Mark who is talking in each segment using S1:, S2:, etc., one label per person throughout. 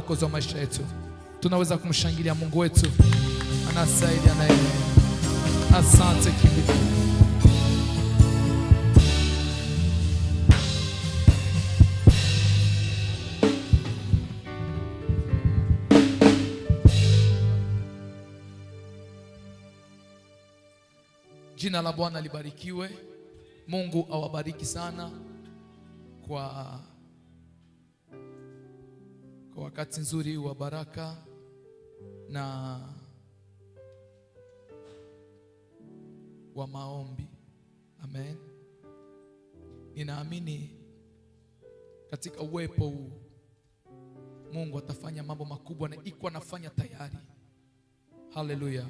S1: Mwokozi wa maisha yetu. Tunaweza kumshangilia Mungu wetu, anastahili, anaye. Asante kimbilio. Jina la Bwana libarikiwe. Mungu awabariki sana kwa wakati nzuri wa baraka na wa maombi. Amen. Ninaamini katika uwepo huu Mungu atafanya mambo makubwa na iko anafanya tayari. Haleluya.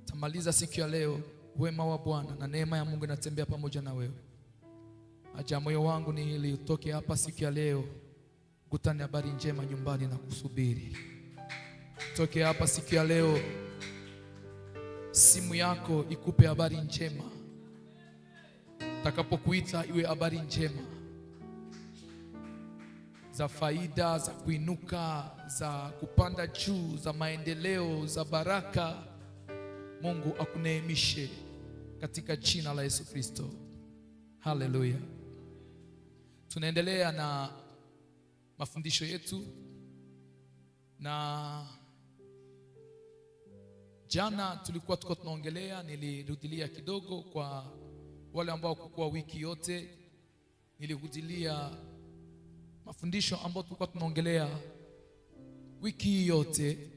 S1: Tamaliza siku ya leo, wema wa Bwana na neema ya Mungu inatembea pamoja na wewe. Haja moyo wangu ni ili utoke hapa siku ya leo kutane habari njema nyumbani na kusubiri. Toke hapa siku ya leo, simu yako ikupe habari njema. Takapokuita iwe habari njema za faida, za kuinuka, za kupanda juu, za maendeleo, za baraka. Mungu akuneemishe katika jina la Yesu Kristo. Haleluya. Tunaendelea na mafundisho yetu, na jana tulikuwa tunaongelea, nilirudilia kidogo kwa wale ambao kwa wiki yote nilirudilia mafundisho ambayo tulikuwa tunaongelea wiki yote.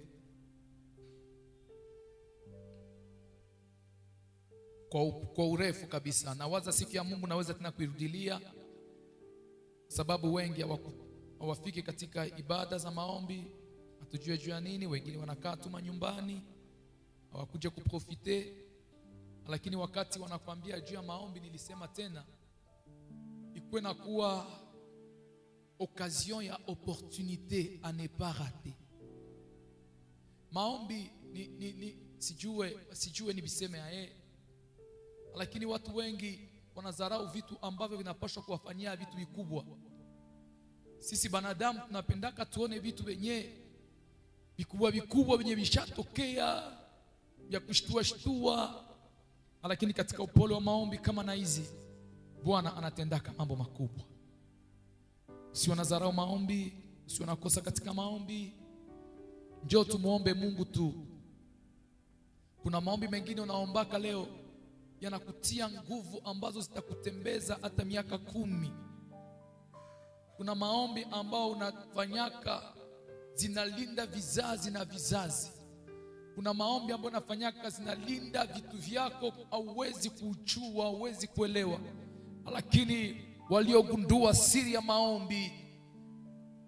S1: Kwa urefu kabisa, na waza siku ya Mungu naweza tena kuirudilia, sababu wengi hawafiki katika ibada za maombi, hatujue juu ya nini. Wengine wanakaa tu nyumbani, hawakuja kuprofite, lakini wakati wanakuambia juu ya maombi, nilisema tena ikuwe na kuwa occasion ya opportunité à ne pas rater. Maombi sijue ni biseme ya lakini watu wengi wanadharau vitu ambavyo vinapaswa kuwafanyia vitu vikubwa. Sisi banadamu tunapendaka tuone vitu venye vikubwa venye vishatokea vya kushtua, lakini katika upole wa maombi kama na hizi Bwana anatendaka mambo makubwa. Sio nadharau maombi, sio nakosa katika maombi. Njoo tumuombe Mungu tu. Kuna maombi mengine unaombaka leo yanakutia nguvu ambazo zitakutembeza hata miaka 10. Kuna maombi ambao unafanyaka zinalinda vizazi na vizazi. Kuna maombi ambao unafanyaka zinalinda vitu vyako, hauwezi kujua, hauwezi kuelewa. Lakini waliogundua siri ya maombi,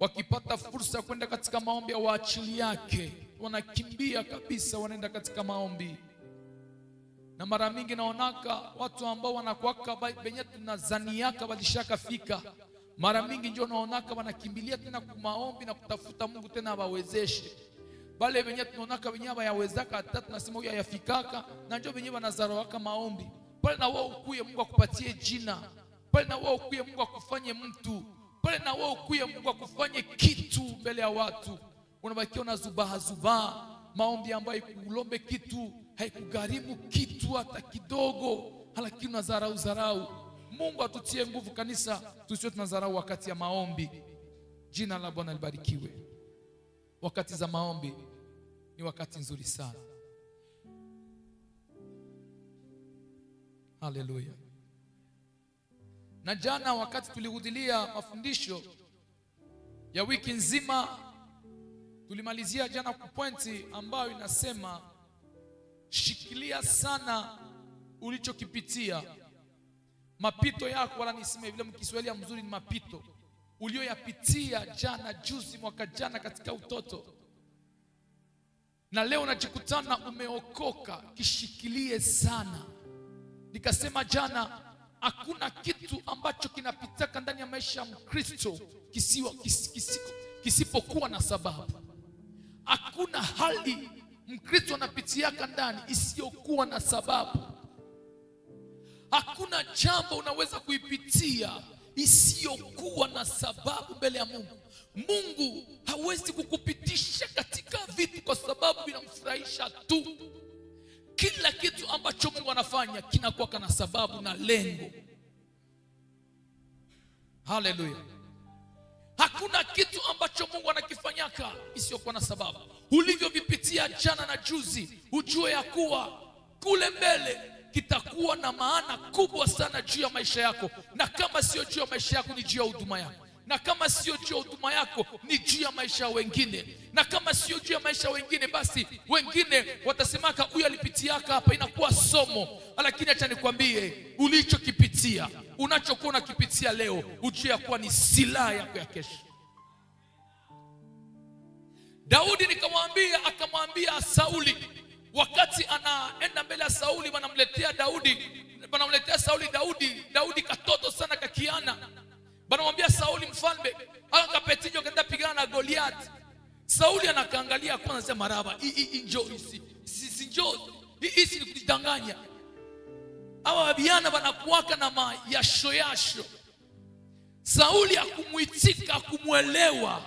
S1: wakipata fursa kwenda katika maombi ya waachili yake, wanakimbia kabisa, wanaenda katika maombi. Na mara mingi naonaka watu ambao wanakuaka benye tunazaniaka walishakafika, mara mingi ndio naonaka wanakimbilia tena kwa maombi na kutafuta Mungu tena awawezeshe. Bale benye tunaonaka benye hayawezaka hata tunasema huyu hayafikaka, na ndio benye wanazarowaka maombi. Pale na wao ukuye Mungu akupatie jina, pale na wao ukuye Mungu akufanye mtu, pale na wao ukuye Mungu akufanye kitu mbele ya watu, unabakia unazubaha maombi ambayo kulombe kitu, haikugharimu kitu hata kidogo, lakini unadharau. Mungu atutie nguvu kanisa, tusio tunadharau wakati ya maombi. Jina la Bwana libarikiwe. Wakati za maombi ni wakati nzuri sana. Haleluya. Na jana wakati tulirudilia mafundisho ya wiki nzima, tulimalizia jana kwa pointi ambayo inasema shikilia sana ulichokipitia. Mapito yako, wala niseme vile mkiswahili mzuri ni mapito ulioyapitia jana, juzi, mwaka jana katika utoto. Na leo unajikutana umeokoka, kishikilie sana. Nikasema jana hakuna kitu ambacho kinapitaka ndani ya maisha ya Mkristo kisipokuwa na sababu. Hakuna hali Mkristo anapitiaka ndani isiyokuwa na sababu. Hakuna jambo unaweza kuipitia isiyokuwa na sababu mbele ya Mungu. Mungu hawezi kukupitisha katika vitu kwa sababu vinamfurahisha tu. Kila kitu ambacho Mungu anafanya kinakuwa kana sababu na lengo. Haleluya. Hakuna kitu ambacho Mungu anakifanyaka isiyokuwa na sababu. Ulivyovipitia jana na juzi, ujue ya kuwa kule mbele kitakuwa na maana kubwa sana juu ya maisha yako. Na kama sio juu ya maisha yako, ni juu ya huduma yako. Na kama sio juu ya huduma yako, ni juu ya maisha ya wengine. Na kama sio juu ya maisha ya wengine, basi wengine watasemaka huyu alipitiaka hapa, inakuwa somo. Lakini acha nikwambie, ulichokipitia, unachokuwa unakipitia leo, ujue ya kuwa ni silaha yako ya kesho. Daudi akamwambia Sauli, wakati anaenda mbele ya Sauli, wanamletea Sauli Daudi katoto sana kakiana. Banamwambia Sauli mfalme, akapetijo kaenda pigana na Goliath. Sauli anakaangalia kwanza, anasema maraba, hii ni kujidanganya. Hawa wabiana wanakuwaka na mayasho. Sauli hakumuitika, hakumuelewa.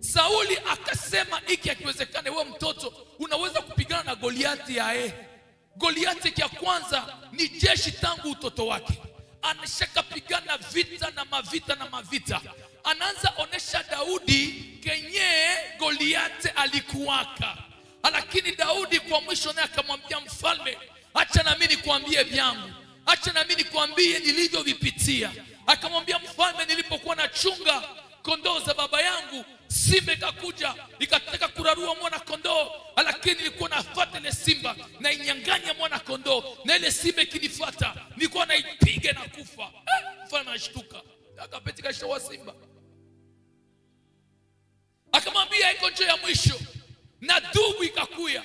S1: Sauli akasema, hiki akiwezekane wewe mtoto unaweza kupigana na Goliathi Goliathi ya kwanza ni jeshi tangu utoto wake. Anashakapigana vita na mavita. Anaanza onesha Daudi kenye Goliathi alikuwaka. Lakini Daudi kwa mwisho naye akamwambia mfalme, acha na mimi nikwambie vyangu. Acha na mimi nikwambie nilivyovipitia. Akamwambia mfalme, nilipokuwa nachunga kondoo za baba yangu, simba ikakuja ikataka kurarua mwana kondoo, lakini nilikuwa nafuata ile simba na inyang'anya mwana kondoo, na ile simba ikinifuata nilikuwa naipiga na kufa. Mfalme anashtuka, akapetika shawa simba. Akamwambia iko njia ya mwisho, na dubu ikakuya.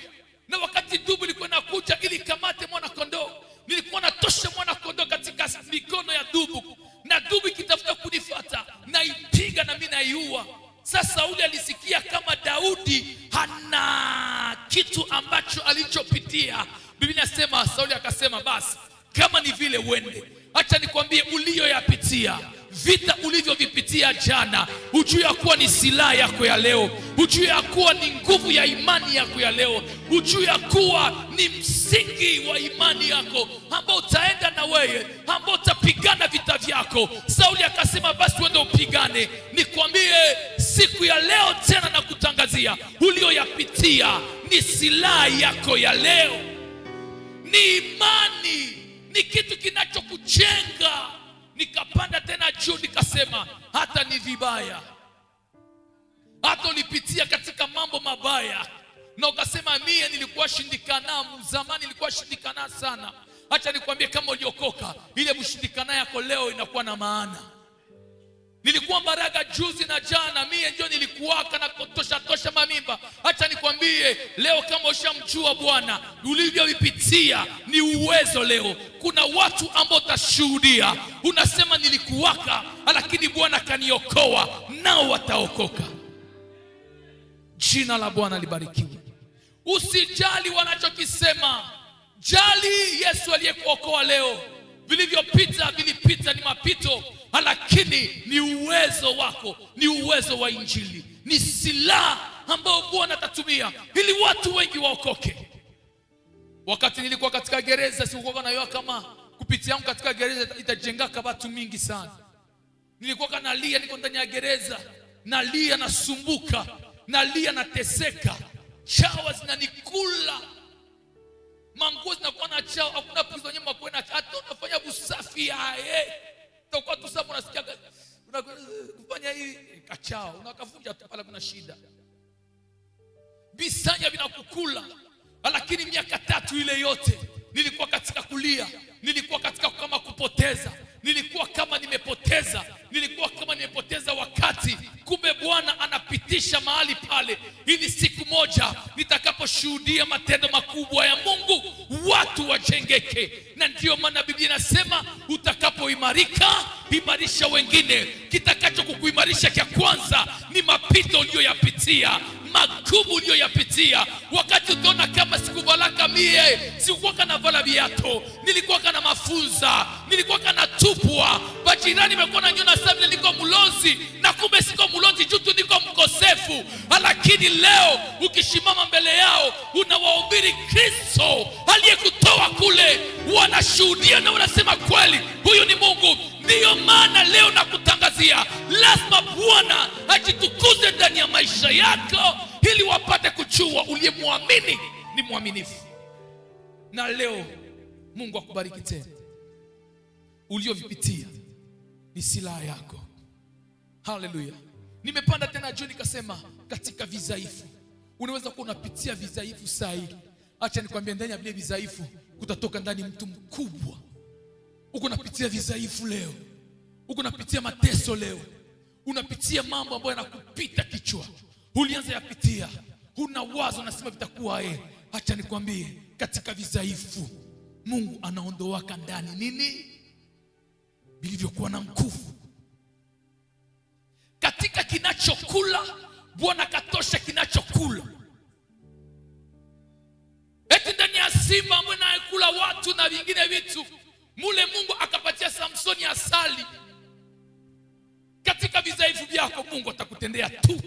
S1: Na wakati dubu ilikuwa inakuja ili kamate mwana kondoo, nilikuwa natosha mwana kondoo katika mikono ya dubu, na dubu ikitafuta kunifuata na ipiga na mimi naiua. Sasa Sauli alisikia kama Daudi hana kitu ambacho alichopitia. Biblia inasema Sauli akasema, basi kama ni vile uende, acha nikwambie ulioyapitia, vita ulivyovipitia jana, ujue ya kuwa ni silaha yako ya leo. Ujue ya kuwa ni nguvu ya imani yako ya leo. Ujue ya kuwa ni msingi wa imani yako ambao utaenda na wewe, ambao utapigana vita vyako. Sauli akasema, basi uende upigane. Nikwambie siku ya leo tena na kutangazia, ulioyapitia ni silaha yako ya leo. Ni imani, ni kitu kinachokujenga. Nikapanda tena juu nikasema, hata ni vibaya, hata ulipitia katika mambo mabaya na ukasema mie nilikuwa shindikana zamani, nilikuwa shindikana sana. Acha nikwambie, kama uliokoka, ile mshindikana yako leo inakuwa na maana. Nilikuwa Mbaraga juzi na jana, mie ndio nilikuwaka na tosha mamimba. Acha nikwambie leo, kama ushamjua Bwana, ulivyovipitia ni uwezo leo. Kuna watu ambao utashuhudia, unasema nilikuwaka lakini Bwana kaniokoa, nao wataokoka. Jina la Bwana libarikiwe. Usijali wanachokisema, jali Yesu aliyekuokoa leo. Vilivyopita vilipita, ni mapito, lakini ni uwezo wako, ni uwezo wa Injili, ni silaha ambayo Bwana atatumia ili watu wengi waokoke. Wakati nilikuwa katika gereza, sikuwa nayo kama kupitia yangu katika gereza itajengaka watu mingi sana. Nilikuwa kanalia, niko ndani ya gereza, nalia, nasumbuka, nalia, nateseka, chawa zinanikula, manguo zinakuwa na chawa, hakuna pizo nyuma kwenda, hata unafanya usafi utakuwa tu sababu unasikia unafanya hii kachao, unakafunja tu pale, kuna shida. Bisanya vinakukula. Lakini miaka 3 ile yote nilikuwa katika kulia, nilikuwa katika kama kupoteza, nilikuwa kama nimepoteza wakati. Kumbe Bwana anapitisha mahali pale ili siku moja nitakaposhuhudia matendo makubwa ya Mungu watu wajengeke. Na ndio maana Biblia inasema utakapoimarika, imarisha wengine. Kitakacho kukuimarisha cha kwanza ni mapito uliyoyapitia, magumu uliyoyapitia. Wakati utaona kama sikuvalaka mie sikuwa kana vala viato, nilikuwa kana mafunza, nilikuwa kana tupwa. Bajirani wamekuwa wananiona sasa vile niko mlozi, na kumbe siko mlozi juu tu niko mkosefu. Lakini leo ukishimama mbele yao unawahubiri Kristo aliyekutoa kule, wanashuhudia na wanasema kweli huyu ni Mungu. Ndiyo maana leo nakutangazia, lazima Bwana ajitukuze ndani ya maisha yako ili wapate kujua uliyemwamini ni mwaminifu. Na leo Mungu akubariki tena. Uliovipitia ni silaha yako. Haleluya. Nimepanda tena juu nikasema katika vizaifu. Unaweza kuwa unapitia vizaifu saa hii. Acha nikwambie, ndani ya vile vizaifu kutatoka ndani mtu mkubwa. Uko unapitia vizaifu leo. Uko unapitia mateso leo. Unapitia mambo ambayo yanakupita kichwa. Ulianza yapitia. Huna wazo, unasema vitakuwa Acha nikwambie, katika vizaifu Mungu anaondoa ndani nini? Vilivyokuwa na nguvu. Katika kinachokula Bwana katosha kinachokula. Eti ndani ya simba ambaye anakula watu na vingine vitu, mule Mungu akapatia Samsoni asali. Katika vizaifu vyako Mungu atakutendea tu.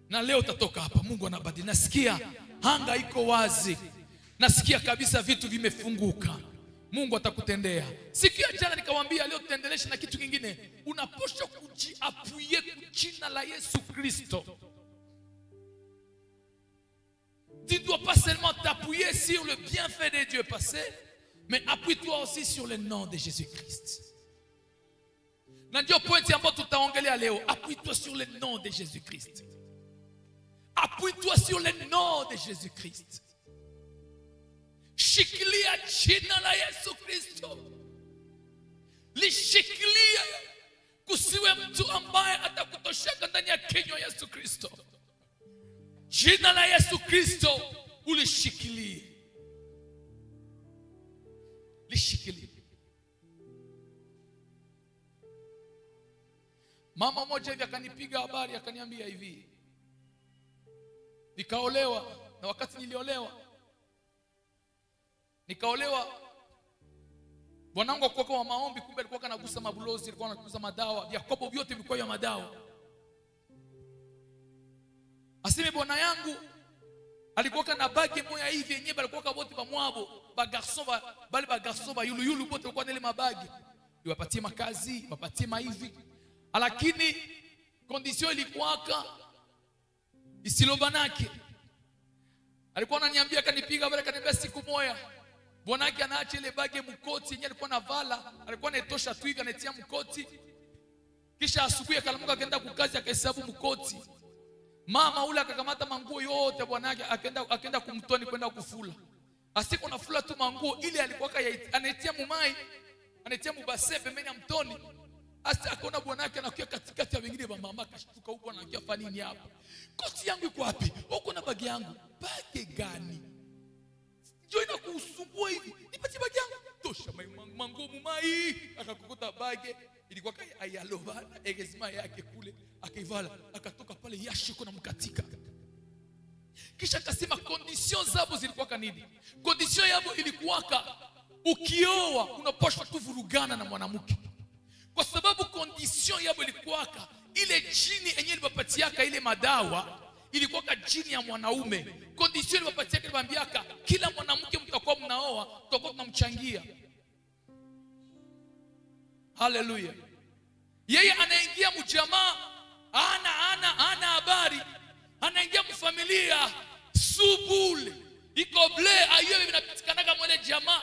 S1: Na leo utatoka hapa, Mungu anabadili. Nasikia anga iko wazi. Nasikia kabisa vitu vimefunguka. Mungu atakutendea. Sikia jana nikamwambia leo tuendeleshe na kitu kingine. Unapaswa kujiapuye jina la Yesu Kristo. Tu ne dois pas seulement t'appuyer sur le bienfait de Dieu passé, mais appuie-toi aussi sur le nom de Jésus-Christ. Na ndio pointi ambayo tutaongelea leo. Appuie-toi sur le nom de Jésus-Christ. Appuie-toi sur le nom de Jésus-Christ. Shikilia jina la Yesu Kristo. Lishikilia. Kusiwe mtu ambaye atakutosheka ndani ya kinywa Yesu Kristo. Jina la Yesu Kristo ulishikilie. Lishikilie. Mama moja hivi akanipiga habari akaniambia hivi. Nikaolewa, na wakati niliolewa bwanangu alikuwa kwa maombi, kumbe alikuwa anagusa mabulozi, alikuwa anagusa madawa, Yakobo vyote vilikuwa ya madawa. Aseme bwana yangu alikuwa kana bagi moya hivi yenyewe, alikuwa kaboti ba mwabo ba garçon ba garçon ba yulu bote walikuwa na ile mabagi, iwapatie makazi, wapatie maivi. Lakini condition ilikuwaka isilobanake. Alikuwa ananiambia, kanipiga habari akaniambia siku moja bwana yake anaacha ile bagi mkoti yenyewe alikuwa anavala, alikuwa anatosha tu hivi anatia mkoti. Kisha asubuhi akalamuka akaenda kukazi akahesabu mkoti. Mama ule akakamata manguo yote bwana yake akaenda kumtoni kwenda kufula. Asiku nafula tu manguo ile alikuwa anatia mumai, anatia mubase pembeni ya mtoni. Asa akaona bwana yake anakuwa katikati ya wengine wa mama, akashtuka huko anakia fanya nini hapa? Koti yangu iko wapi? Huko na bagi yangu. Bagi gani? Njoo inakusumbua hivi. Nipatie bagi yangu. Tosha manguo mumai. Akakukuta bagi ilikuwa ayalovana egezima yake kule, akaivala akatoka pale yashiko na mkatika. Kisha akasema condition zabo zilikuwa kanini? Condition yabo ilikuwa ukioa unapaswa tu vurugana na mwanamke. Kwa sababu condition yabo ilikuwa ile jini yenyewe ilipatiaka ile madawa ilikuwa jini ya mwanaume. Condition ilipatiaka ilibambiaka kila mwanamke mtakuwa mnaoa tutakuwa tunamchangia. Haleluya. Yeye anaingia mjamaa ana habari, anaingia mfamilia subule iko ble ayewe vinapitikanaga mwele jamaa.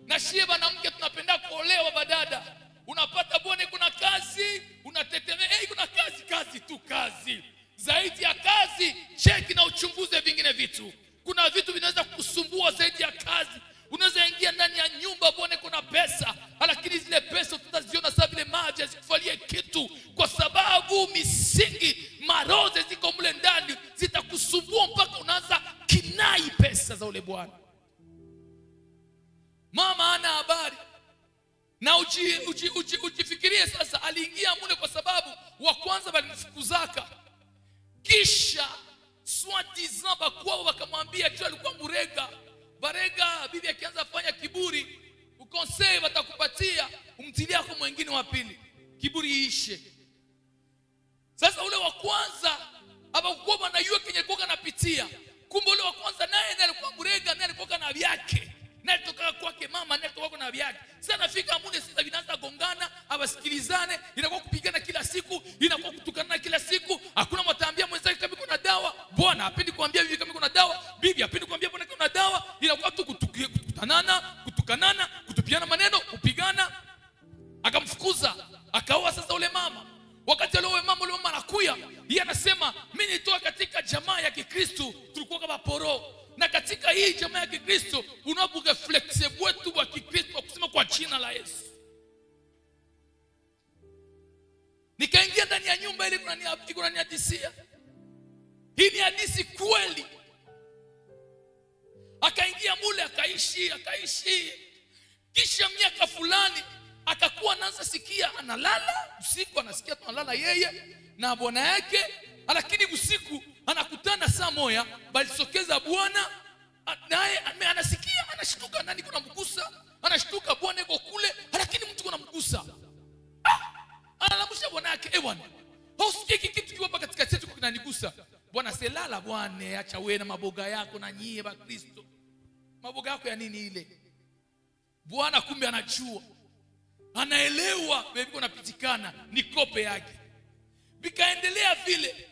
S1: Na shie banamke tunapenda kuolewa badada. Unapata bwana kuna kazi, unatetemea kuna kazi tu kazi. Zaidi ya kazi, cheki na uchunguze vingine vitu. Kuna vitu vinaweza kukusumbua zaidi ya kazi. Unaweza ingia ndani ya nyumba bwana kuna pesa, lakini zile pesa tutaziona sasa vile maji hazikufalie kitu, kwa sababu misingi maroze ziko mle ndani zitakusumbua mpaka unaanza kinai pesa za ule bwana. Mama ana habari. Na ujifikirie sasa, aliingia mule kwa sababu wa kwanza walimfukuzaka. Kisha soi-disant bakwao wakamwambia tu alikuwa murega. Barega bibi akianza fanya kiburi, ukonsei watakupatia umtilia kwa mwingine wa pili, kiburi iishe. Sasa ule wa kwanza abakuwa na yeye kenye alikuwa anapitia, kumbe ule wa kwanza naye alikuwa Burega, naye alikuwa na vyake, naye kutoka kwake mama, naye kutoka na vyake. Sasa nafika muda sasa vinaanza gongana, abasikilizane, inakuwa kupigana kila siku, inakuwa kutukana kila siku. Hakuna mtaambia mwenzake kama kuna dawa, bwana hapendi kuambia bibi kama kuna dawa, bibi hapendi kuambia bwana kuna dawa, inakuwa tu kutukanana, kutupiana maneno, kupigana. Akamfukuza, akaoa sasa ule mama. Wakati ule mama anakuya, yeye anasema mimi nitoka katika jamaa ya Kikristo, tulikuwa kama poro. Na katika hii jamaa ya Kikristo unabuga flexible wetu wa Kikristo kusema kwa jina la Yesu. Nikaingia ndani ya nyumba ile kuna ni hadisia. Hii ni hadithi kweli. Akaingia mule akaishi. Kisha miaka fulani akakuwa anaanza sikia analala usiku, anasikia analala yeye na bwana yake, lakini usiku anakutana saa moja balisokeza bwana naye anasikia, anashtuka, nani kuna mgusa, anashtuka bwana yuko kule, lakini mtu kuna mgusa. Analamusha bwana yake, bwana hausikie kitu kipo hapa katikati yetu kinanigusa. Bwana selala bwana, acha wewe na maboga yako na nyie ba Kristo. Maboga yako ya nini ile? Bwana kumbe anajua, anaelewa bibi kunapitikana ni kope yake. Bikaendelea vile,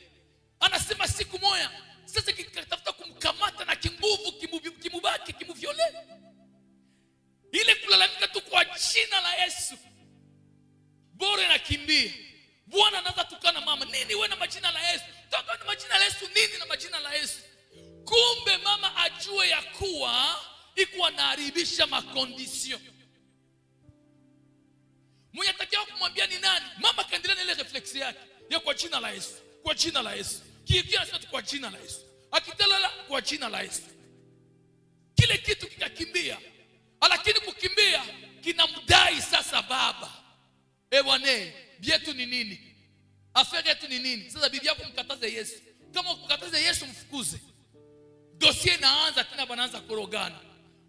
S1: anasema siku moja sasa kikatafuta kumkamata na kinguvu, kimubaki, kimuviole. Ile kulalamika tu kwa jina la Yesu, bora nakimbia. Bwana anaanza tukana mama, nini wewe na majina la Yesu? Toka na majina la Yesu, nini na majina la Yesu? Kumbe mama ajue ya kuwa iko anaharibisha makondisio. Mwenye atakiwa kumwambia ni nani? Mama kaendelea na ile reflex yake ya kwa jina la Yesu, kwa jina la Yesu. Kikia anasema kwa jina la Yesu, akitalala kwa jina la Yesu. Kile kitu kikakimbia, lakini kukimbia kinamdai sasa baba. Bwana, bietu ni nini? Afere yetu ni nini? Sasa bibi yako mkataze Yesu. Kama ukataze Yesu mfukuze. Dossier inaanza tena, banaanza korogana.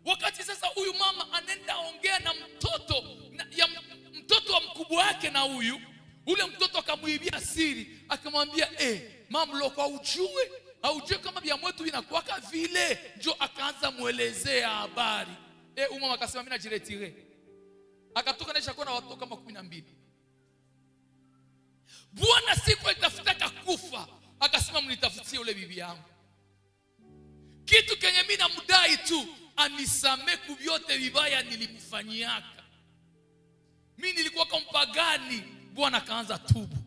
S1: Wakati sasa huyu mama anaenda ongea na mtoto wa mkubwa wake, na ule mtoto akamuibia siri, akamwambia mama loko haujue kama bia mwetu inakuwaka vile. Njo akaanza muelezea habari. Mama akasema mimi najiretire. Akatoka na shakona watoto kama 12. Bwana siku alitafuta kufa, akasema mnitafutie ule bibi yangu. Kitu kenye mimi namdai tu anisame kubyote vibaya nilimfanyiaka. Mimi nilikuwa kompagani, Bwana kaanza tubu.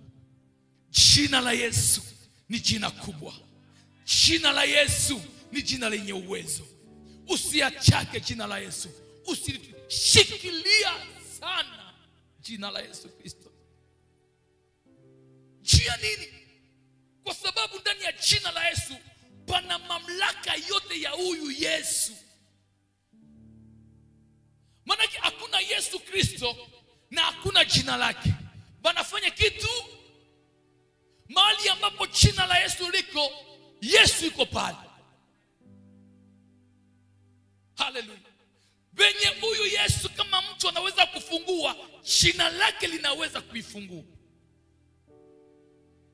S1: Jina la Yesu ni jina kubwa. Jina la Yesu ni jina lenye uwezo. Usiachake jina la Yesu. Usishikilia sana jina la Yesu Kristo. Jia nini? Kwa sababu ndani ya jina la Yesu pana mamlaka yote ya huyu Yesu. Manake hakuna Yesu Kristo na hakuna jina lake. Banafanya kitu mahali ambapo jina la Yesu liko, Yesu yuko pale. Haleluya. Benye huyu Yesu kama mtu anaweza kufungua, jina lake linaweza kuifungua.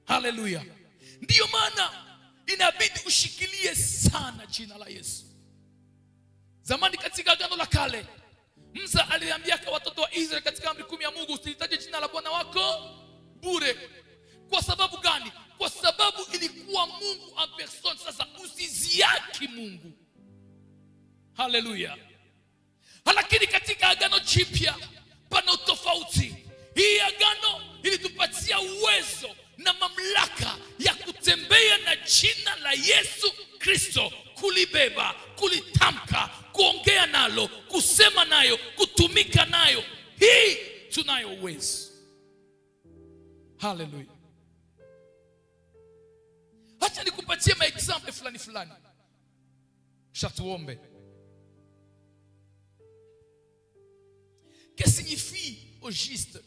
S1: Haleluya. Ndiyo maana inabidi ushikilie sana jina la Yesu. Zamani katika Agano la Kale, Musa aliambia kwa watoto wa Israeli katika amri 10 ya Mungu, usitaje jina la Bwana wako bure. Kwa sababu gani? Kwa sababu ilikuwa Mungu en person. Sasa usiziaki Mungu. Haleluya. Lakini katika Agano Jipya pana tofauti. Hii agano ilitupatia uwezo na mamlaka ya kutembea na jina la Yesu Kristo, kulibeba, kulitamka, kuongea nalo, kusema nayo, kutumika nayo. Hii tunayo uwezo. Haleluya. Acha nikupatie maexample fulani. Shatuombe. Qu'est-ce signifie au juste?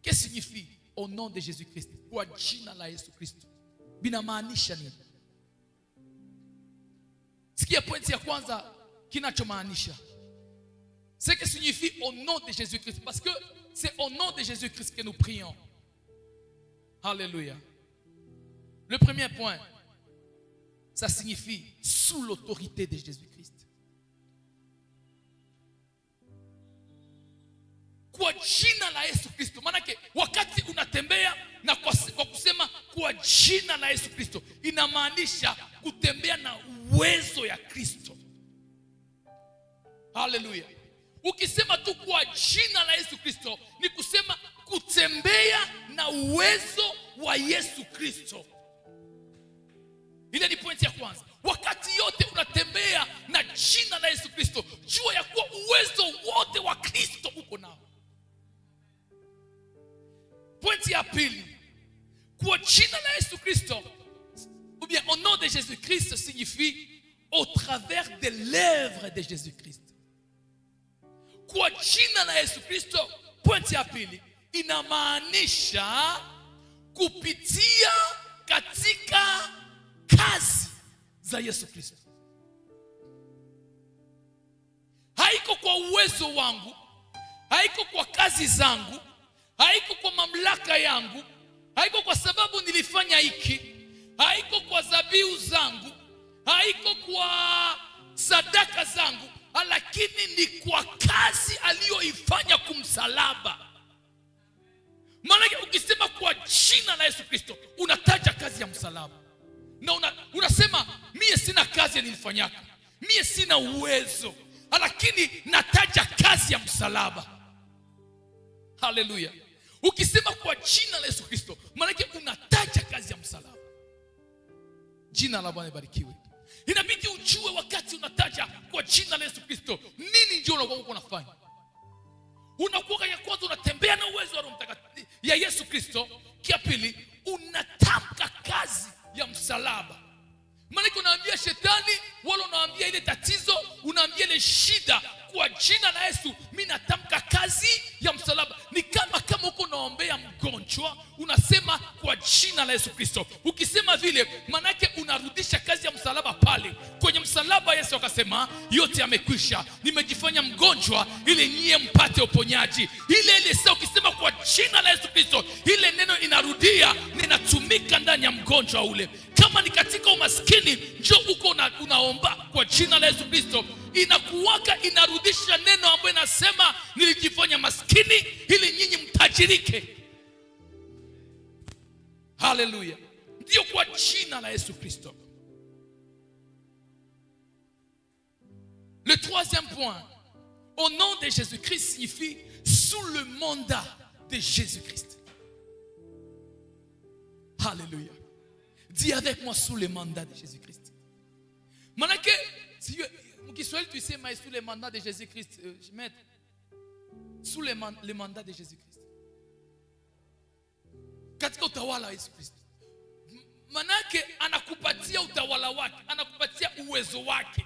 S1: Qu'est-ce signifie au nom de Jésus-Christ? Kwa jina la Yesu Kristo binamaanisha nini? Sikia pointi ya kwanza kinachomaanisha. Ce que signifie au nom de Jésus-Christ. Parce que c'est au nom de Jésus-Christ que nous prions. Alléluia. Le premier point, ça signifie sous l'autorité de Jésus-Christ. Kwa jina la Yesu Kristo. Manake wakati unatembea na kwa kusema kwa jina la Yesu Kristo, inamaanisha kutembea na uwezo ya Kristo. Haleluya. Ukisema tu kwa jina la Yesu Kristo, ni kusema kutembea na uwezo wa Yesu Kristo. Ile ni pointi ya kwanza. Wakati yote unatembea na jina la Yesu Kristo, jua ya kuwa uwezo wote wa Kristo uko nao. Pointi ya pili, kwa jina la Yesu Kristo, ou bien au nom de Jésus-Christ, signifie au travers de l'œuvre de Jésus-Christ. Kwa jina la Yesu Kristo, pointi ya pili, inamaanisha kupitia katika kazi za Yesu Kristo. Haiko kwa uwezo wangu, haiko kwa kazi zangu, haiko kwa mamlaka yangu, haiko kwa sababu nilifanya hiki, haiko kwa dhabihu zangu, haiko kwa sadaka zangu, lakini ni kwa kazi aliyoifanya kumsalaba. Maana ukisema kwa jina la Yesu Kristo, unataja kazi ya msalaba. Na unasema mie sina kazi nilifanyaka, mie sina uwezo, lakini nataja kazi ya msalaba. Haleluya. Ukisema kwa jina la Yesu Kristo, maana unataja kazi ya msalaba. Jina la Bwana libarikiwe. Inabidi ujue wakati unataja kwa jina la Yesu Kristo, nini ndio unakuwa unafanya. Unakuwa ya kwanza unatembea na uwezo wa Roho Mtakatifu ya Yesu Kristo. Kia pili, unatamka kazi ya msalaba. Maana unaambia shetani, wala unaambia ile tatizo, unaambia ile shida, kwa jina la Yesu mimi natamka kazi ya msalaba. Ni kama uko naombea mgonjwa, unasema kwa jina la Yesu Kristo. Ukisema vile, maana unarudisha kazi ya msalaba pale. Kwenye msalaba Yesu akasema yote yamekwisha, nimejifanya mgonjwa ili nyie mpate uponyaji. Ile sasa ukisema kwa jina la Yesu Kristo, ile neno inarudia, ninatumika ndani ya mgonjwa ule. Kama ni katika umaskini, njoo uko unaomba kwa jina la Yesu Kristo, inakuwaka inarudisha neno ambayo inasema nilijifanya maskini ili nyinyi mtajirike. Haleluya. Ndio kwa jina la Yesu Kristo. Le troisième point, au nom de Jésus-Christ, signifie sous le mandat de Jésus-Christ. Alléluia. Dis avec moi, sous le mandat de Jésus-Christ. Manake, si Kiswahili tu sais, mais sous le mandat de Jésus-Christ, maître, sous le mandat de Jésus-Christ. Katika utawala wa Yesu Kristo. Manake anakupatia utawala wake, anakupatia uwezo wake.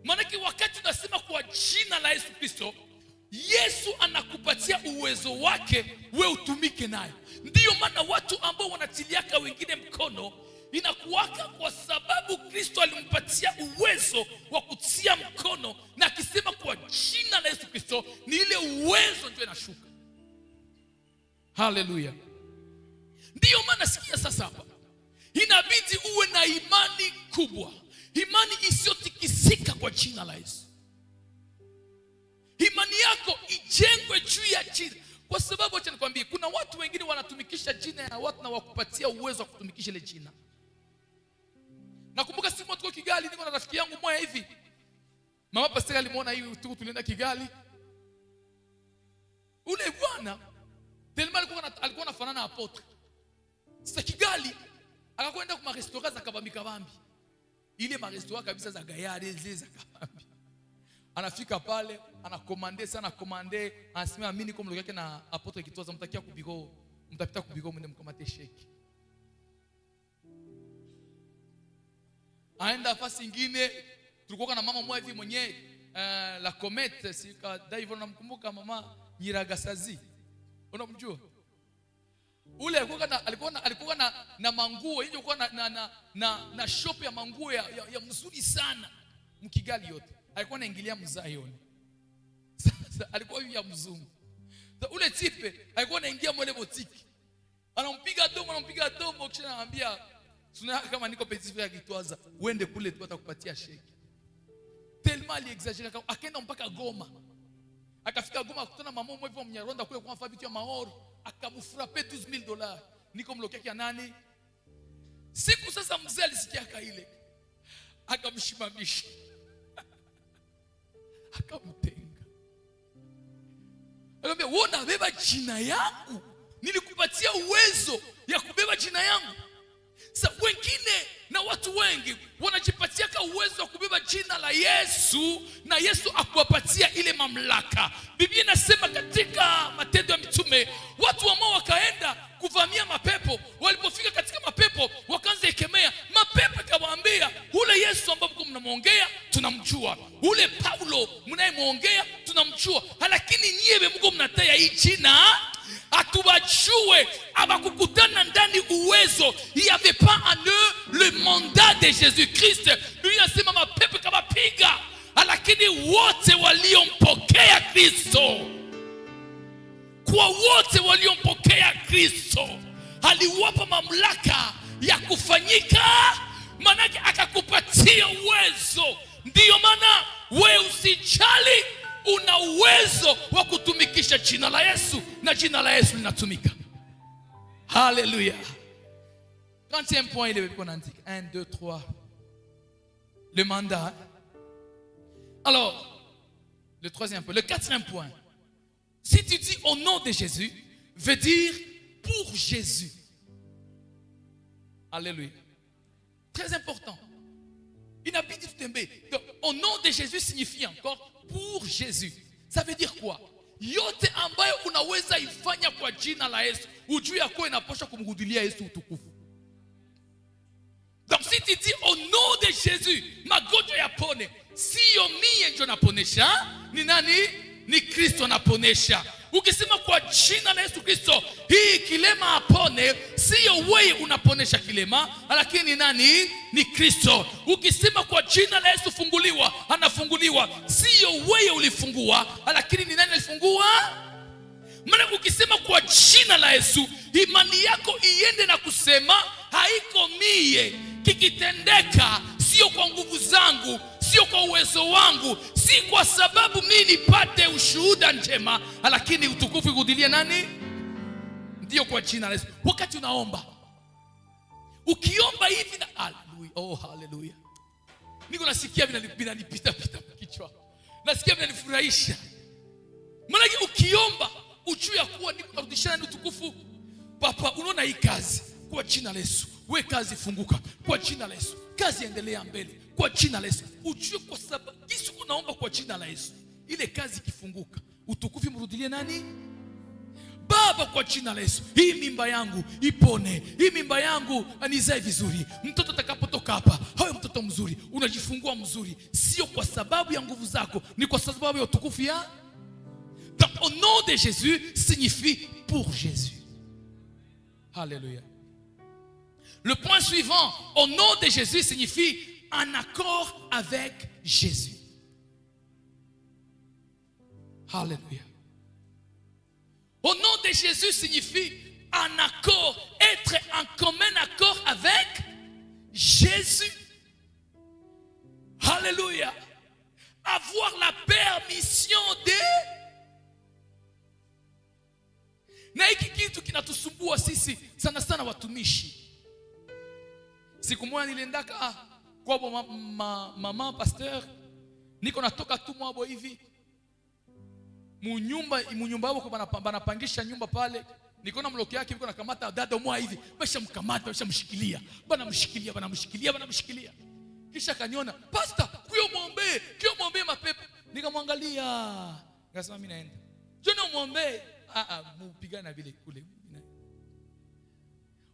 S1: Manake wakati tunasema kwa jina la Yesu Kristo, Yesu anakupatia uwezo wake, wewe utumike nayo. Ndiyo maana watu ambao wanatiliaka wengine mkono, inakuwaka kwa sababu Kristo alimpatia uwezo wa kutia mkono, na akisema kwa jina la Yesu Kristo, ni ile uwezo ndio inashuka. Haleluya. Ndiyo maana sikia sasa hapa, inabidi uwe na imani kubwa, imani isiyotikisika kwa jina la Yesu. Imani yako ijengwe juu ya jina. Kwa sababu acha nikwambie, kuna watu wengine wanatumikisha jina ya watu na wakupatia uwezo wa kutumikisha ile jina. Nakumbuka siku moja tuko Kigali, niko na rafiki yangu mmoja hivi. Mama pastor alimuona hiyo tulienda Kigali. Ule bwana tellement alikuwa anafanana na apotre. Sasa Kigali akakwenda kwa restaurant za kabambi. Ile ma restaurant kabisa za gayari zile za kabambi. Anafika pale, anakomande sana, komande, anasema mimi niko mlogo yake na apotre Kitoza, mtakia kubigo, mtapita kubigo mwende mkamate sheki. Aenda fasi nyingine, tulikuwa na mama mmoja hivi mwenye la Comete, sika Daivo, namkumbuka mama Nyiragasazi. Unamjua? Ule alikuwa na manguo, hiyo kwa na shop ya manguo ya mzuri sana. Mkigali yote. Alikuwa anaingilia Mzayoni. Sasa alikuwa hivi ya mzungu. Sasa ule tipe alikuwa anaingia mwele botiki. Anampiga domo kisha anamwambia, "Tuna kama niko petit frère kitwaza, uende kule tu atakupatia sheki." Tellement ali exagere, akaenda mpaka Goma. Akafika Goma akutana mama mmoja wa Mnyarwanda kule kwa vitu ya maoro, akamfrape $12,000. Niko mlokea kia nani? Siku sasa mzee alisikia kaile. Akamshimamisha. Akamtenga. Akamwambia, "Wewe unabeba jina yangu? Nilikupatia uwezo ya kubeba jina yangu." Sasa wengine na watu wengi wanajipatia uwezo wa kubeba jina la Yesu, na Yesu akuwapatia ile mamlaka. Biblia inasema katika Matendo ya Mitume, watu ambao wakaenda kuvamia mapepo, walipofika katika mapepo wakaanza ikemea mapepo, kawaambia, "Ule Yesu ambaye mnamuongea tunamjua, ule Paulo mnayemuongea tunamjua, lakini nyie mko mnataya hii jina atubajue." Abakukutana ndani uwezo. Il y avait pas en eux le mandat de Jésus-Christ. Biblia inasema mapepo kawapiga, lakini wote waliompokea Kristo, kwa wote waliompokea Kristo aliwapa mamlaka ya kufanyika, manake akakupatia uwezo. Ndiyo maana wewe usijali, una uwezo wa kutumikisha jina la Yesu, na jina la Yesu linatumika. Hallelujah. 30e point, il est qu'on indique 1, 2, 3. Le mandat. Alors, le 3e point. Le 4e point. Si tu dis au nom de Jésus, veut dire pour Jésus. Alléluia. Très important. Inabidi tutembe. Donc, au nom de Jésus signifie encore pour Jésus. Ça veut dire quoi? Yote ambayo unaweza ifanya kwa jina la Yesu, ujue yako inapaswa kumhudulia Yesu utukufu. Donc si tu dis au nom de Jésus, magonjwa yapone, sio mie ndio naponesha, ni nani? Ni Kristo naponesha. Ukisema kwa jina la Yesu Kristo, hii kilema apone, sio wewe unaponesha kilema, lakini ni nani? Ni Kristo. Ukisema kwa jina la Yesu funguliwa, anafunguliwa, sio wewe ulifungua, lakini ni nani alifungua? Maana ukisema kwa jina la Yesu, imani yako iende na kusema haiko mie, kikitendeka sio kwa nguvu zangu, sio kwa uwezo wangu, si kwa sababu mimi nipate ushuhuda njema, lakini utukufu ikudilie nani? Ndio kwa jina la Yesu. Wakati unaomba, ukiomba hivi na haleluya, oh haleluya, niko nasikia vinanipita kichwa, nasikia vinanifurahisha. Maana ukiomba ujue ya kuwa niko narudishana ni utukufu. Papa, unaona hii kazi kwa jina la Yesu, we kazi funguka kwa jina la Yesu, kazi endelea mbele kwa jina la Yesu. Ujue kwa sababu kisi unaomba kwa jina la Yesu, ile kazi kifunguka, utukufu mrudilie nani? Baba, kwa jina la Yesu, hii mimba yangu ipone, hii mimba yangu anizae vizuri, mtoto atakapotoka hapa hawe mtoto mzuri, unajifungua mzuri, sio kwa sababu ya nguvu zako, ni kwa sababu ya utukufu ya. Donc au nom de Jésus signifie pour Jésus. Alléluia. Le point suivant, au nom de Jésus signifie en accord avec Jésus. Alléluia. Au nom de Jésus signifie en accord, être en commun accord avec Jésus. Alléluia. Avoir la permission de. Na hiki kitu kinatusumbua sisi sana sana watumishi. Siku moja niliendaka kwa mama pasteur, niko natoka tu mwabo hivi munyumba wao kwa banapangisha nyumba pale, niko na mloki yake, niko nakamata dada mwa hivi, basha mkamata, basha mshikilia, banamshikilia. Kisha kaniona, "Pastor, kuyo muombe mapepo." Nikamwangalia, nikasema mimi naenda. Jona muombe, mupigana vile kule.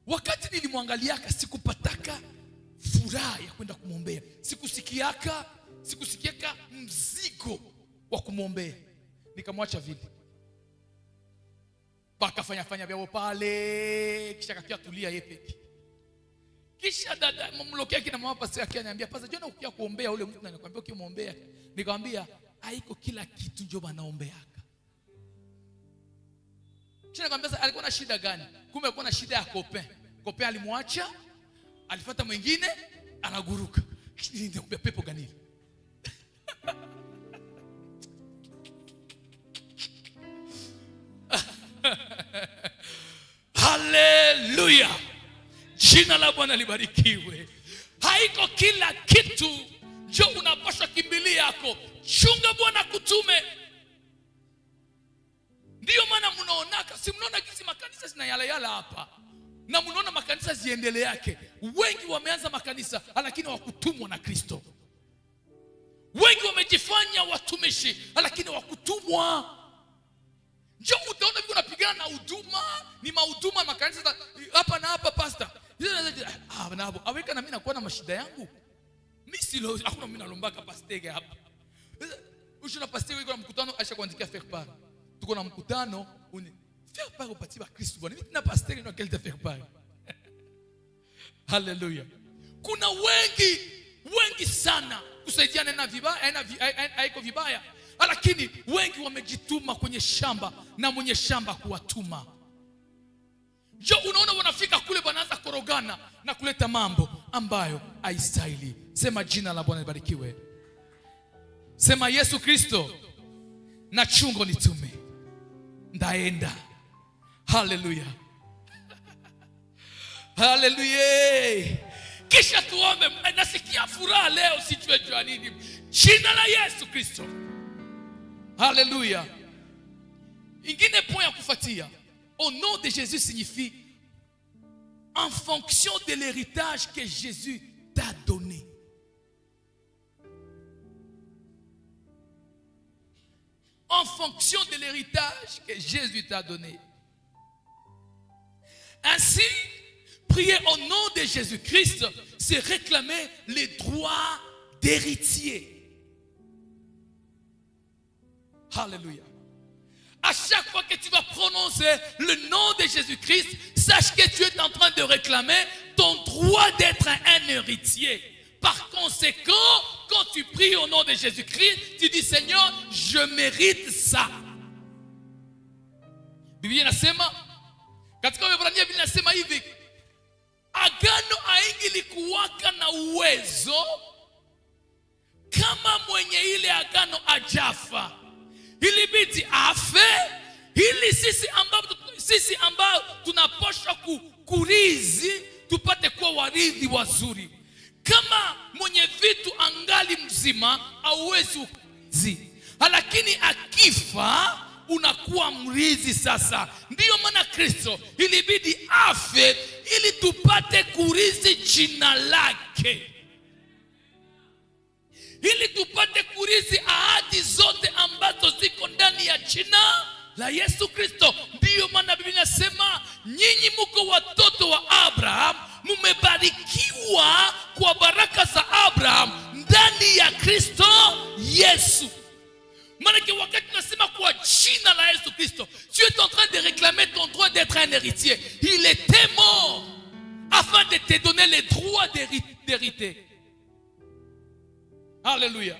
S1: Wakati nilimwangaliaka sikupataka furaha ya kwenda kumwombea. Sikusikiaka mzigo wa kumwombea. Nikamwacha vile. Paka fanya vyao pale, kisha kakia tulia yeye peke. Kisha dada mlokea kina mama pastor yake ananiambia, pastor jana ukia kuombea ule mtu, anakuambia ukimwombea. Nikamwambia haiko kila kitu ndio banaombeaka. Kisha nikamwambia alikuwa na shida gani? Kumbe alikuwa na shida ya Copain. Copain alimwacha, alifuata mwingine, anaguruka. Ndio pepo gani? Haleluya. Jina la Bwana libarikiwe. Haiko kila kitu ndio unapaswa kimbilia yako. Chunga Bwana kutume. Ndio maana mnaonaka, si mnaona kisi makanisa zinayala hapa. Na mnaona makanisa ziendelee yake. Wengi wameanza makanisa lakini hawakutumwa na Kristo. Wengi wamejifanya watumishi lakini hawakutumwa. Njoo utaona vile unapigana na huduma, ni mahuduma makanisa hapa na hapa pastor. Nabo aweka na mimi nakuwa na mashida yangu. Mimi silo hakuna mimi nalombaka pastor hapa. Ushona pastor yuko na mkutano aisha kuandikia faire part. Tuko na mkutano faire part upati wa Kristo Bwana. Mimi na pastor ni quel de faire part. Hallelujah. Kuna wengi sana kusaidiana na vibaya, haiko vibaya. Lakini wengi wamejituma kwenye shamba na mwenye shamba kuwatuma. Jo unaona wanafika kule wanaanza korogana na kuleta mambo ambayo haistahili. Sema jina la Bwana libarikiwe. Sema Yesu Kristo na chungo nitume. Ndaenda. Haleluya. Haleluya. Kisha tuombe. Nasikia furaha leo sijue jua nini. Jina la Yesu Kristo. Alléluia. Ingine point ya kufuatia. Au nom de Jésus signifie en fonction de l'héritage que Jésus t'a donné. En fonction de l'héritage que Jésus t'a donné. Ainsi, prier au nom de Jésus-Christ, c'est réclamer les droits d'héritier. Alléluia. À chaque fois que tu vas prononcer le nom de Jésus-Christ, sache que tu es en train de réclamer ton droit d'être un héritier. Par conséquent, quand tu pries au nom de Jésus-Christ, tu dis Seigneur, je mérite ça. Biblia inasema katika Waebrania Biblia inasema hivi, agano haingilikuwaka na uwezo kama mwenye ile agano ajafa. Ilibidi afe ili sisi ambao tunapaswa kurithi tupate kuwa warithi wazuri. Kama mwenye vitu angali mzima hauwezi kurithi, lakini akifa unakuwa mrithi sasa. Ndiyo maana Kristo ilibidi afe ili tupate kurithi jina lake, ili tupate kurithi ahadi zote ambazo ziko ndani ya jina la Yesu Kristo. Ndiyo maana Biblia inasema nyinyi mko watoto wa Abraham, mmebarikiwa kwa baraka za Abraham ndani ya Kristo Yesu. Maana wakati tunasema kwa jina la Yesu Kristo, tu es en train de réclamer ton droit d'être un héritier. Il était mort afin de te donner les droits d'hériter. Haleluya.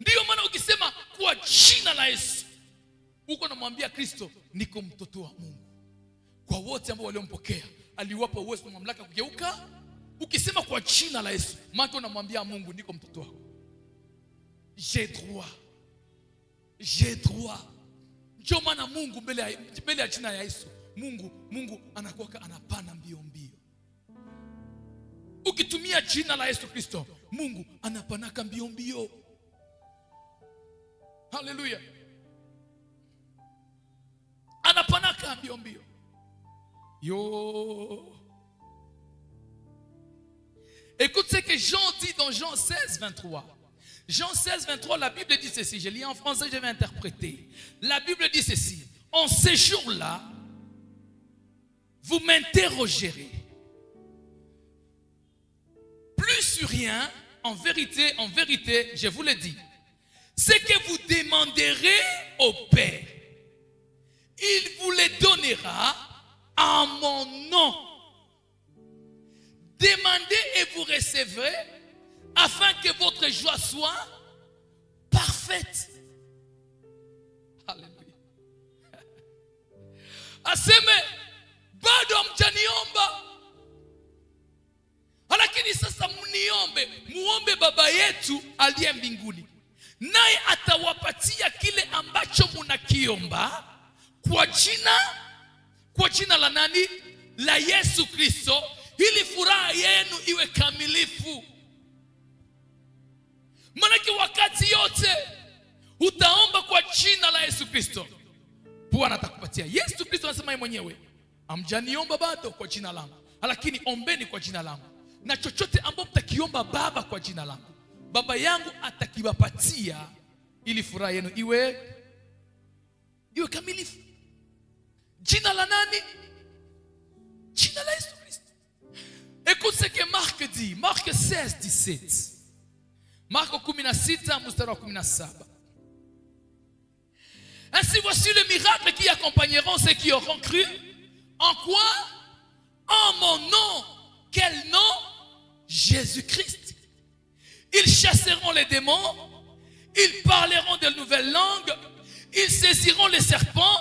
S1: Ndiyo maana ukisema kwa jina la Yesu, uko namwambia Kristo, niko mtoto wa Mungu. Kwa wote ambao waliompokea, aliwapa uwezo na mamlaka kugeuka. Ukisema kwa jina la Yesu, maana unamwambia Mungu, niko mtoto wako. J'ai droit. J'ai droit. Ndio maana Mungu mbele ya jina ya Yesu, Mungu anakuwa anapana mbio mbio. Ukitumia jina la Yesu Kristo, Mungu anapanaka mbio mbio. Haleluya. Anapanaka mbio mbio. Yo. Écoute ce que Jean dit dans Jean 16, 23. Jean 16, 23, la Bible dit ceci. Je lis en français, je vais interpréter. La Bible dit ceci. En ces jours-là, vous m'interrogerez. Plus sur rien, en vérité, je vous le dis. Ce que vous demanderez au Père, il vous les donnera en mon nom. demandez et vous recevrez, afin que votre joie soit parfaite. Haleluya. Aseme bado hamjaniomba, lakini sasa mniombe. Muombe Baba yetu aliye mbinguni, naye atawapatia kile ambacho mnakiomba kwa jina la nani? La Yesu Kristo, ili furaha yenu iwe kamilifu. Maana wakati yote utaomba kwa jina la Yesu Kristo, Bwana atakupatia. Yesu Kristo anasema yeye mwenyewe, hamjaniomba bado kwa jina langu, lakini ombeni kwa jina langu, na chochote ambacho mtakiomba Baba kwa jina langu, Baba yangu atakiwapatia, ili furaha yenu iwe kamilifu. Jina la nani? Jina la Yesu Kristo. Écoute ce que Marc dit, Marc 16, 17. Marc 16, mstari wa 17. Ainsi voici le miracle qui accompagneront ceux qui auront cru. En quoi? En mon nom. Quel nom? Jésus-Christ. Ils chasseront les démons, ils parleront de nouvelles langues, ils saisiront les serpents,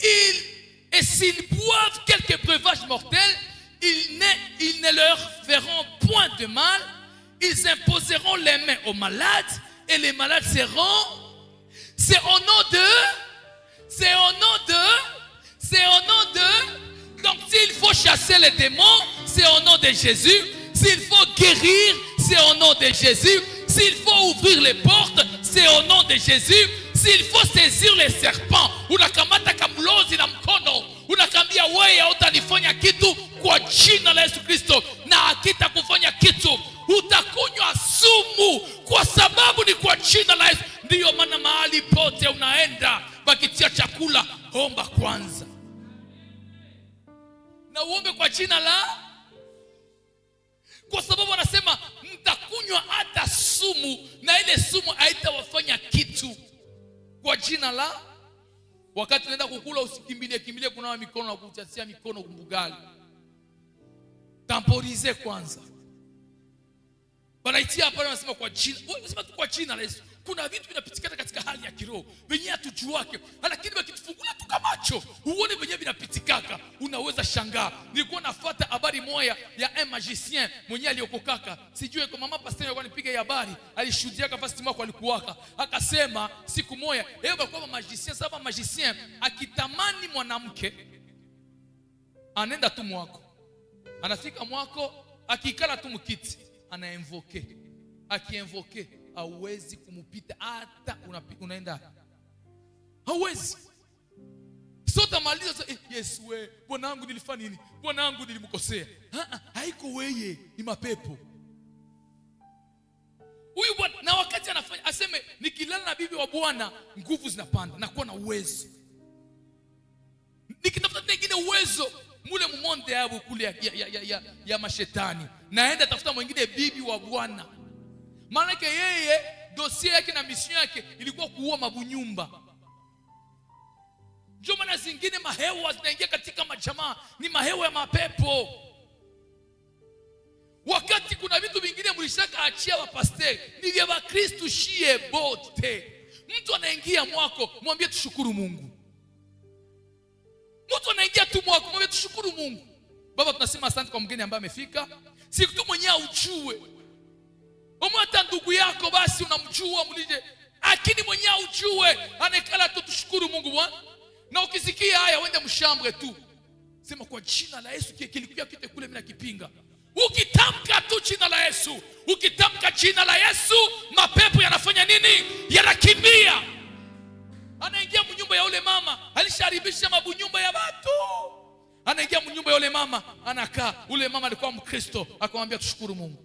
S1: et s'ils boivent quelques breuvages mortels, ils ne leur feront point de mal. Ils imposeront les mains aux malades, et les malades seront. C'est au nom de. Donc s'il faut chasser les démons, c'est au nom de Jésus. S'il faut guérir, c'est au nom de Jésus. S'il faut ouvrir les portes, c'est au nom de Jésus. S'il faut saisir les serpents, unakamata kamlozi na mkono, unakambia wewe hautanifanya kitu kwa jina la Yesu Kristo, na hakitakufanya kitu. Utakunywa sumu kwa sababu ni kwa jina la Yesu. Ndiyo maana mahali pote unaenda, bakitia chakula, omba kwanza na uombe kwa jina la, kwa sababu anasema mtakunywa hata sumu, na ile sumu haitawafanya kitu kwa jina la. Wakati unaenda kukula, usikimbilie kunawa mikono na kuchasia mikono kumbugali. Temporize kwanza. Wanaitia hapa wanasema kwa jina. Unasema tu kwa jina la Yesu. Kuna vitu vinapitikana katika hali ya kiroho wenyewe hatujuake, lakini wakitufungula tu macho uone wenyewe vinapitikaka, unaweza shangaa. Nilikuwa nafuata habari moja ya un magicien mwenyewe aliokokaka, sijui kwa mama pastor alikuwa anipiga habari, alishuhudia kwa fasti mwako alikuwaka, akasema siku moja yeye kwa magicien, sababu magicien akitamani mwanamke anaenda tu mwako, anafika mwako, akikala tu mkiti anainvoke, akiinvoke hauwezi kumupita, hata unaenda hauwezi. Sota maliza Yesu we, bwana wangu nilifanya nini? Bwana wangu nilimkosea. Haiko wewe, ni mapepo. Huyu bwana na wakati anafanya aseme nikilala na bibi wa Bwana nguvu zinapanda na kuwa na uwezo. Nikitafuta nyingine uwezo mule mumonde yao kule ya mashetani, naenda tafuta mwingine bibi wa Bwana. Maana yeye dossier yake na mission yake ilikuwa kuua mabunyumba. Ndio maana zingine mahewa zinaingia katika majamaa, ni mahewa ya mapepo. Wakati kuna vitu vingine mlishaka achia wa pastor, ni vya Wakristo shie bote. Mtu anaingia mwako, mwambie tushukuru Mungu. Mtu anaingia tu mwako, mwambie tushukuru Mungu. Baba, tunasema asante kwa mgeni ambaye amefika. Si tu mwenyewe ujue. Hata ndugu yako basi unamjua mlije, lakini mwenyewe ujue, anekala tu tushukuru Mungu Bwana. Na ukisikia haya uende mshambre tu, sema kwa jina la Yesu kilikuwa kite kule mimi nakipinga. Ukitamka tu jina la Yesu, ukitamka jina la Yesu, mapepo yanafanya nini? Yanakimbia. Anaingia mnyumba ya ule mama, alisharibisha mabunyumba ya watu. Anaingia mnyumba ya ule mama, anakaa. Ule mama alikuwa Mkristo, akamwambia tushukuru Mungu.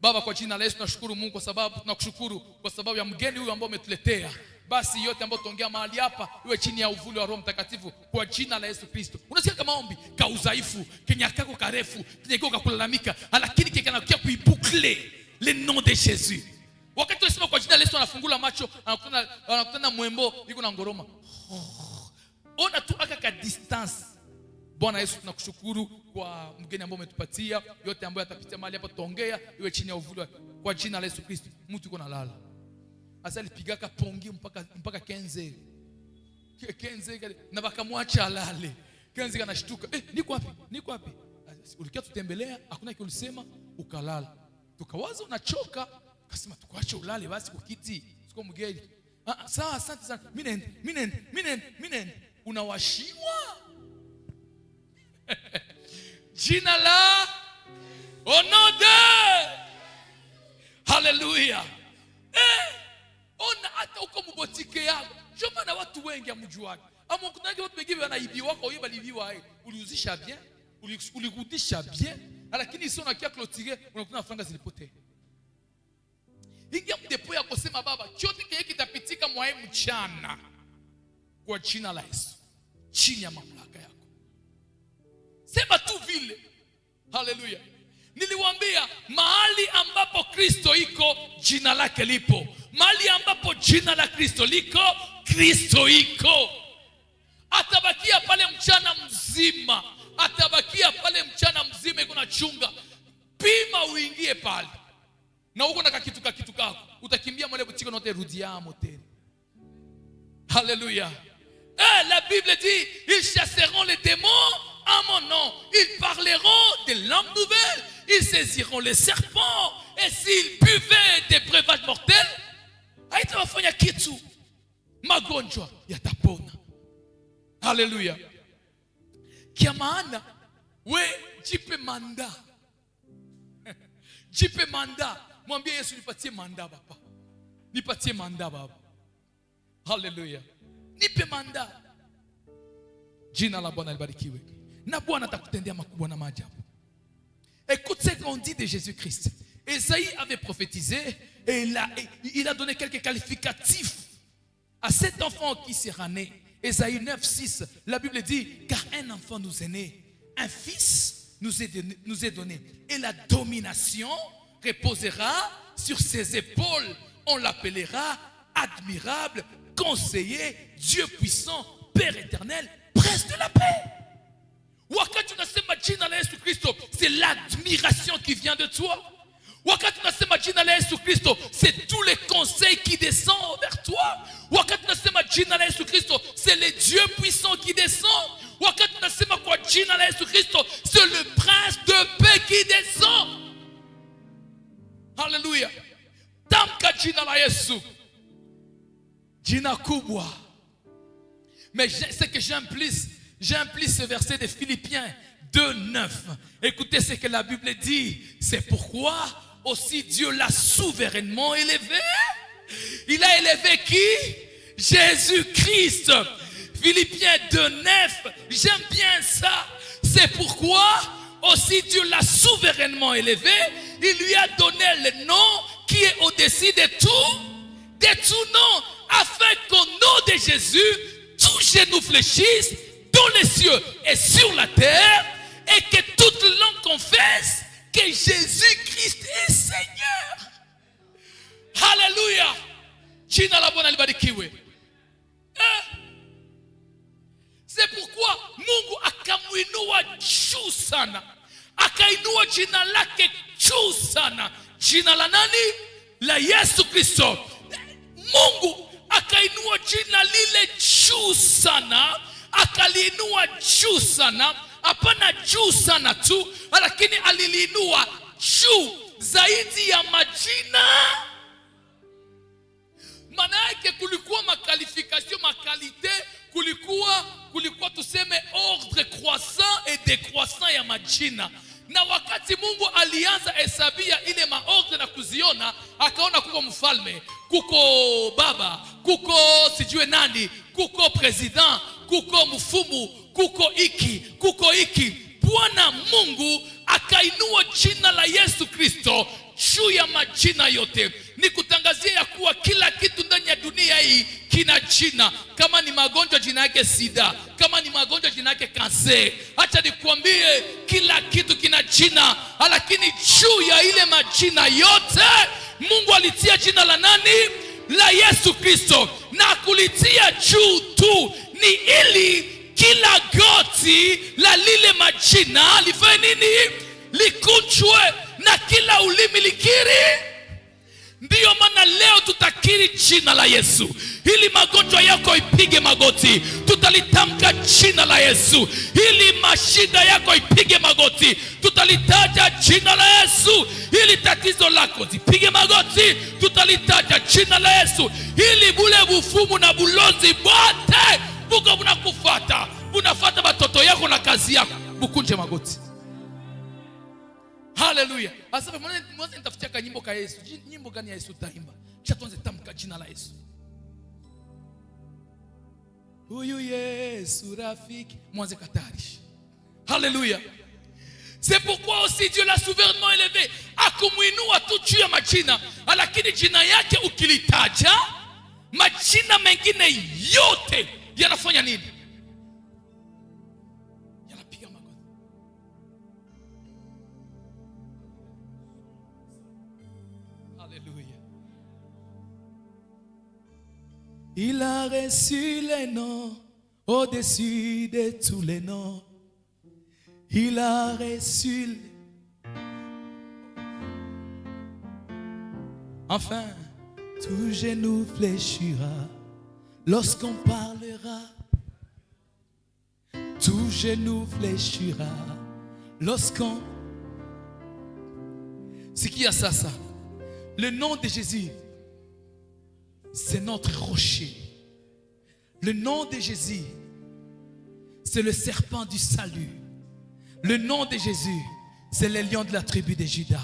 S1: Baba, kwa jina la Yesu tunashukuru Mungu, kwa sababu tunakushukuru kwa sababu ya mgeni huyu ambao umetuletea. Basi yote ambayo tuongea mahali hapa iwe chini ya uvuli wa Roho Mtakatifu kwa jina la Yesu Kristo. Unasikia kama maombi ka udhaifu, kenyakako karefu, kenyakako kakulalamika, lakini kikanakia kuibukle le nom de Jésus. Wakati tunasema kwa jina la Yesu, anafungula macho, anakutana mwembo iko na ngoroma. Ona tu aka ka distance. Bwana Yesu, tunakushukuru kwa mgeni ambao umetupatia, yote ambayo atapitia mahali hapa tutaongea iwe chini ya uvuli kwa jina la Yesu Kristo. Mtu yuko nalala. Asa alipigaka pongi mpaka kenze na bakamwacha alale. Kenze kanashtuka, niko wapi? Ulikia tutembelea, hakuna kiulisema, ukalala. Tukawaza unachoka, akasema tukuache ulale basi kwa kiti. Siko mgeni. Sawa, asante sana. Minen. Unawashiwa. Jina la onode. Haleluya. Ona hata uko mbotike yako. Joma na watu wengi amjuaje. Ama kuna watu wengi wanaibiwa kwa hiyo balibiwa. Uliuzisha bien, uligudisha bien, lakini sio unakia clôturer unakuta franga zilipotea. Ingia mdepo ya kusema baba, chote kile kitapitika mwae mchana kwa jina la Yesu. Chini ya mamlaka yako. Sema tu vile. Haleluya. Niliwaambia mahali ambapo Kristo iko, jina lake lipo. Mahali ambapo jina la Kristo liko, Kristo iko. Atabakia pale mchana mzima. Iko na chunga. Pima uingie pale. Na uko na kakitu kako. Utakimbia mwele butiko na uterudia tena. Haleluya. La Bible dit, ils chasseront les démons en mon nom. Ils parleront des langues nouvelles. Ils saisiront les serpents. Et s'ils buvaient des breuvages mortels, haitawafanya kitu. Magonjwa yatapona. Haleluya. Kia maana, we jipe manda. Jipe manda. Mwambie Yesu, nipatie manda baba. Nipatie manda baba. Haleluya. Nipe manda. Jina la Bwana libarikiwe. Na Bwana atakutendea makubwa na maajabu. Écoute ce qu'on dit de Jésus-Christ. Ésaïe avait prophétisé et il a donné quelques qualificatifs à cet enfant qui sera né. Ésaïe 9:6, la Bible dit, car un enfant nous est né, un fils nous est donné, et la domination reposera sur ses épaules. On l'appellera admirable, conseiller, Dieu puissant, Père éternel, prince de la paix. Wakati unasema jina la Yesu Kristo, c'est l'admiration qui vient de toi. Wakati unasema jina la Yesu Kristo, c'est tous les conseils qui descendent vers toi. Wakati unasema jina la Yesu Kristo, c'est le Dieu puissant qui descend. Wakati unasema kwa jina la Yesu Kristo, c'est le prince de paix qui descend. Hallelujah. Tamka jina la Yesu. Jina kubwa. Mais c'est que j'aime plus ce verset de Philippiens 2:9. Écoutez ce que la Bible dit. C'est pourquoi aussi Dieu l'a souverainement élevé. Il a élevé qui? Jésus-Christ. Philippiens 2:9. J'aime bien ça. C'est pourquoi aussi Dieu l'a souverainement élevé. Il lui a donné le nom qui est au-dessus de tout nom, afin qu'au nom de Jésus, tout genou fléchisse dans les cieux et sur la terre, et que toute langue confesse que Jésus-Christ est Seigneur. Hallelujah. Jina la Bwana libarikiwe. C'est pourquoi Mungu akamuinua juu sana. Akainua jina lake juu sana. Jina la nani? La Yesu Kristo. Mungu akainua jina lile juu sana. Akaliinua juu sana. Hapana juu sana tu, lakini aliliinua juu zaidi ya majina. Maana yake kulikuwa makalifikasyon, makalite, kulikuwa tuseme ordre croissant et décroissant ya majina. Na wakati Mungu alianza hesabia ile maordre na kuziona, akaona kuko mfalme, kuko baba, kuko sijue nani, kuko president, kuko mfumu, kuko iki. Bwana Mungu akainua jina la Yesu Kristo juu ya majina yote. Nikutangazia ya kuwa kila kitu ndani ya dunia hii kina jina. Kama ni magonjwa jina yake sida, kama ni magonjwa jina yake kanser. Acha nikuambie kila kitu kina jina, lakini juu ya ile majina yote Mungu alitia jina la nani? La Yesu Kristo. Na kulitia juu tu ni ili kila goti la lile majina lifanye nini? Likunjwe na kila ulimi likiri. Ndiyo maana leo tutakiri jina la Yesu. Ili magonjwa yako ipige magoti, tutalitamka jina la Yesu. Ili mashida yako ipige magoti, tutalitaja jina la Yesu. Ili tatizo lako zipige magoti, tutalitaja jina la Yesu. Ili bule bufumu na bulozi bote buko bunakufuata, bunafuata batoto yako na kazi yako, bukunje magoti. Haleluya. Asante. Mwanzo nitafutia kanyimbo ka Yesu. Nyimbo gani ya Yesu utaimba? Kisha tuanze tamka jina la Yesu. Huyu Yesu rafiki. Mwanzo katarishi. Haleluya. C'est pourquoi aussi Dieu l'a souverainement élevé. Akumuinua tu juu ya majina, lakini jina yake ukilitaja, majina mengine yote yanafanya nini? Yanapiga magoti. Alléluia. Il a reçu les noms au-dessus de tous les noms. Il a reçu. Enfin, tout genou fléchira lorsqu'on parlera. Tout genou fléchira lorsqu'on... C'est qui a ça? Le nom de Jésus, c'est notre rocher. Le nom de Jésus, c'est le serpent du salut. Le nom de Jésus, c'est le lion de la tribu de Juda.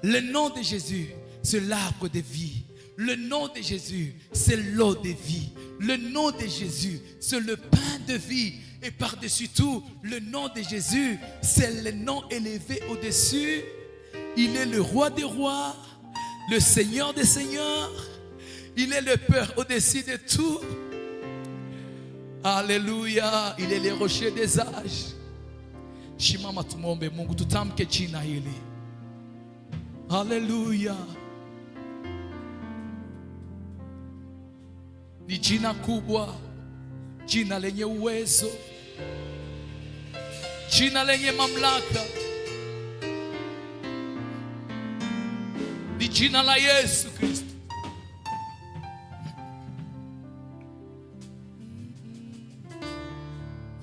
S1: Le nom de Jésus, c'est l'arbre de vie. Le nom de Jésus, c'est l'eau de vie. Le nom de Jésus, c'est le pain de vie. Et par-dessus tout, le nom de Jésus, c'est le nom élevé au-dessus. Il est le roi des rois, le Seigneur des seigneurs. Il est le Père au-dessus de tout. Alléluia. Il est le rocher des âges. Shimama tumombe Mungu, tutamke jina hili. Haleluya. Ni jina kubwa, jina lenye uwezo, jina lenye mamlaka. Ni jina la Yesu Kristo.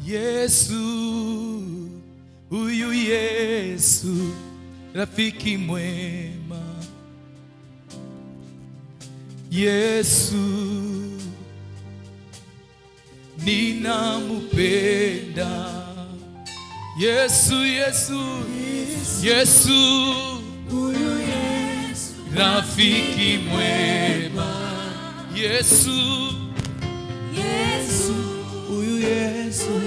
S1: Yesu, huyu Yesu, rafiki mwema. Yesu, ninamupenda. Yesu, Yesu, Yesu, huyu Yesu, rafiki mwema. Yesu, Yesu, huyu Yesu,